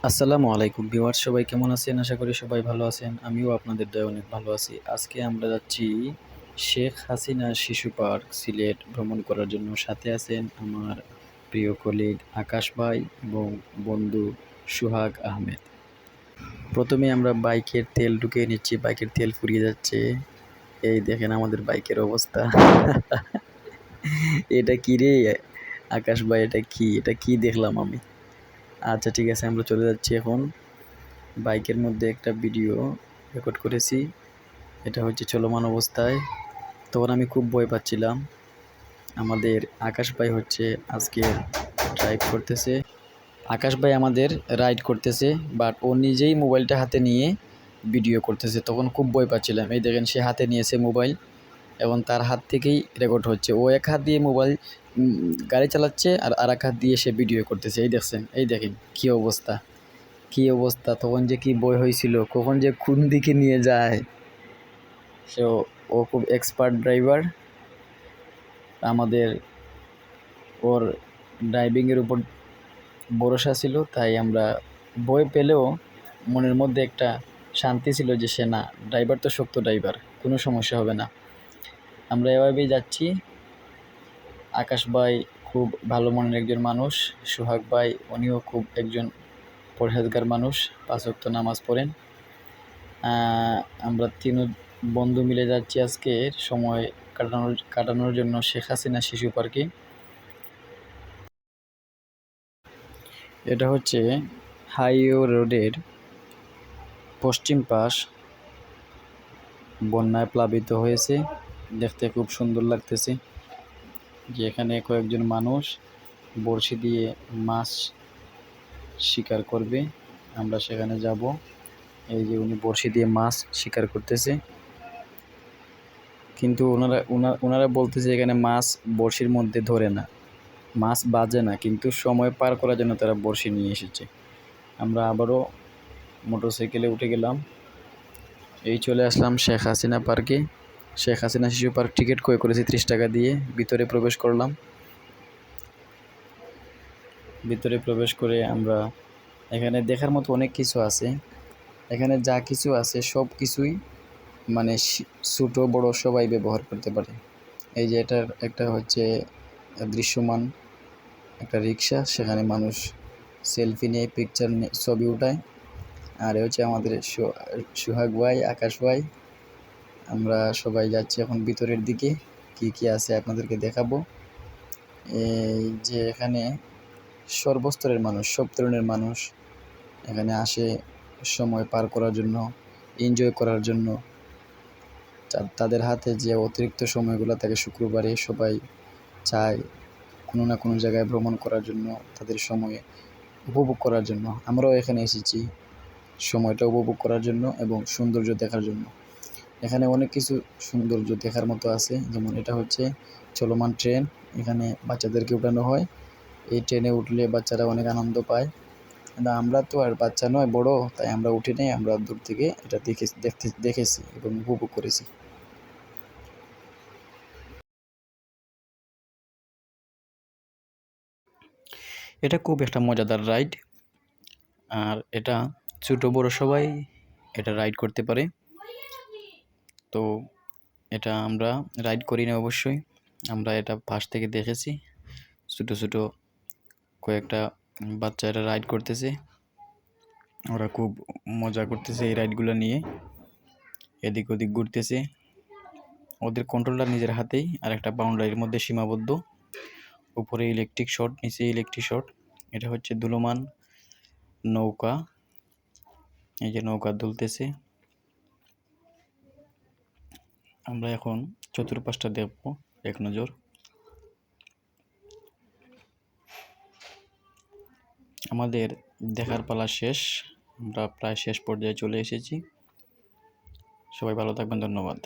আসসালামু আলাইকুম ভিউয়ার্স, সবাই কেমন আছেন? আশা করি সবাই ভালো আছেন। আমিও আপনাদের দয়ায় অনেক ভালো আছি। আজকে আমরা যাচ্ছি শেখ হাসিনা শিশু পার্ক সিলেট ভ্রমণ করার জন্য। সাথে আছেন আমার প্রিয় কলিগ আকাশ ভাই এবং বন্ধু সুহাগ আহমেদ। প্রথমে আমরা বাইকের তেল ঢুকিয়ে নিচ্ছি, বাইকের তেল ফুরিয়ে যাচ্ছে। এই দেখেন আমাদের বাইকের অবস্থা। এটা কি রে আকাশ ভাই, এটা কি দেখলাম আমি? আচ্ছা ঠিক আছে, আমরা চলে যাচ্ছি এখন। বাইকের মধ্যে একটা ভিডিও রেকর্ড করেছি, এটা হচ্ছে চলমান অবস্থায়। তখন আমি খুব ভয় পাচ্ছিলাম। আমাদের আকাশ ভাই হচ্ছে আজকে ড্রাইভ করতেছে, আকাশ ভাই আমাদের রাইড করতেছে, বাট ও নিজেই মোবাইলটা হাতে নিয়ে ভিডিও করতেছে। তখন খুব ভয় পাচ্ছিলাম। এই দেখেন সে হাতে নিয়েছে মোবাইল এবং তার হাত থেকেই রেকর্ড হচ্ছে। ও এক হাত দিয়ে মোবাইল গাড়ি চালাচ্ছে আর এক হাত দিয়ে সে ভিডিও করতেছে। এই দেখছেন, এই দেখেন কী অবস্থা, কী অবস্থা। তখন যে কি ভয় হয়েছিল, কখন যে কোন দিকে নিয়ে যায়। সো ও খুব এক্সপার্ট ড্রাইভার। আমাদের ওর ড্রাইভিংয়ের উপর ভরসা ছিল, তাই আমরা ভয় পেলেও মনের মধ্যে একটা শান্তি ছিল যে সে না, ড্রাইভার তো শক্ত ড্রাইভার, কোনো সমস্যা হবে না। আমরা এভাবেই যাচ্ছি। আকাশ ভাই খুব ভালো মনের একজন মানুষ, সোহাগ ভাই উনিও খুব একজন পরহেজগার মানুষ, 5 ওয়াক্ত নামাজ পড়েন। আমরা তিন বন্ধু মিলে যাচ্ছি আজকে সময় কাটানোর জন্য শেখ হাসিনা শিশু পার্কে। এটা হচ্ছে হাইওয়ে রোডের পশ্চিম পাশ, বন্যায় প্লাবিত হয়েছে। দেখতে খুব সুন্দর লাগতেছে যে এখানে কয়েকজন মানুষ বড়শি দিয়ে মাছ শিকার করবে। আমরা সেখানে যাব। এই যে উনি বড়শি দিয়ে মাছ শিকার করতেছে, কিন্তু ওনারা বলতেছে এখানে মাছ বড়শির মধ্যে ধরে না, মাছ বাজে না, কিন্তু সময় পার করার জন্য তারা বড়শি নিয়ে এসেছে। আমরা আবারও মোটরসাইকেলে উঠে গেলাম। এই চলে আসলাম শেখ হাসিনা পার্কে। শেখ হাসিনা শিশু পার্ক টিকিট ক্রয় করেছি 30 টাকা দিয়ে। ভিতরে প্রবেশ করলাম। ভিতরে প্রবেশ করে আমরা এখানে দেখার মতো অনেক কিছু আছে। এখানে যা কিছু আছে সব কিছুই মানে ছোটো বড় সবাই ব্যবহার করতে পারে। এই যে এটার একটা হচ্ছে দৃশ্যমান একটা রিক্সা, সেখানে মানুষ সেলফি নিয়ে পিকচার নিয়ে ছবি উঠায়। আর হচ্ছে আমাদের সোহাগ ভাই, আকাশ ভাই। আমরা সবাই যাচ্ছি এখন ভিতরের দিকে। কি কি আছে আপনাদেরকে দেখাবো। এই যে এখানে সর্বস্তরের মানুষ, সব ধরনের মানুষ এখানে আসে সময় পার করার জন্য, এনজয় করার জন্য। তাদের হাতে যে অতিরিক্ত সময়গুলো থাকে শুক্রবারে, সবাই চায় কোনো না কোনো জায়গায় ভ্রমণ করার জন্য, তাদের সময় উপভোগ করার জন্য। আমরাও এখানে এসেছি সময়টা উপভোগ করার জন্য এবং সৌন্দর্য দেখার জন্য। এখানে অনেক কিছু সৌন্দর্য দেখার মতো আছে, যেমন এটা হচ্ছে চলমান ট্রেন। এখানে বাচ্চাদেরকে উঠানো হয়। এই ট্রেনে উঠলে বাচ্চারা অনেক আনন্দ পায়। কিন্তু আমরা তো আর বাচ্চা নয়, বড়, তাই আমরা উঠি নাই। আমরা দূর থেকে এটা দেখেছি এবং উপভোগ করেছি। এটা খুব একটা মজাদার রাইড, আর এটা ছোটো বড় সবাই এটা রাইড করতে পারে। তো এটা আমরা রাইড করি না অবশ্যই, আমরা এটা পাশ থেকে দেখেছি। ছোটো ছোটো কয়েকটা বাচ্চা এটা রাইড করতেছে, ওরা খুব মজা করতেছে এই রাইডগুলো নিয়ে, এদিক ওদিক ঘুরতেছে। ওদের কন্ট্রোলটা নিজের হাতেই, আর একটা বাউন্ডারির মধ্যে সীমাবদ্ধ। উপরে ইলেকট্রিক শট, নিচে ইলেকট্রিক শট। এটা হচ্ছে দুলমান নৌকা, এই যে নৌকা দুলতেছে। আমরা এখন চতুর্পাশটা দেখব এক নজর। আমাদের দেখার পালা শেষ, আমরা প্রায় শেষ পর্যায়ে চলে এসেছি। সবাই ভালো থাকবেন, ধন্যবাদ।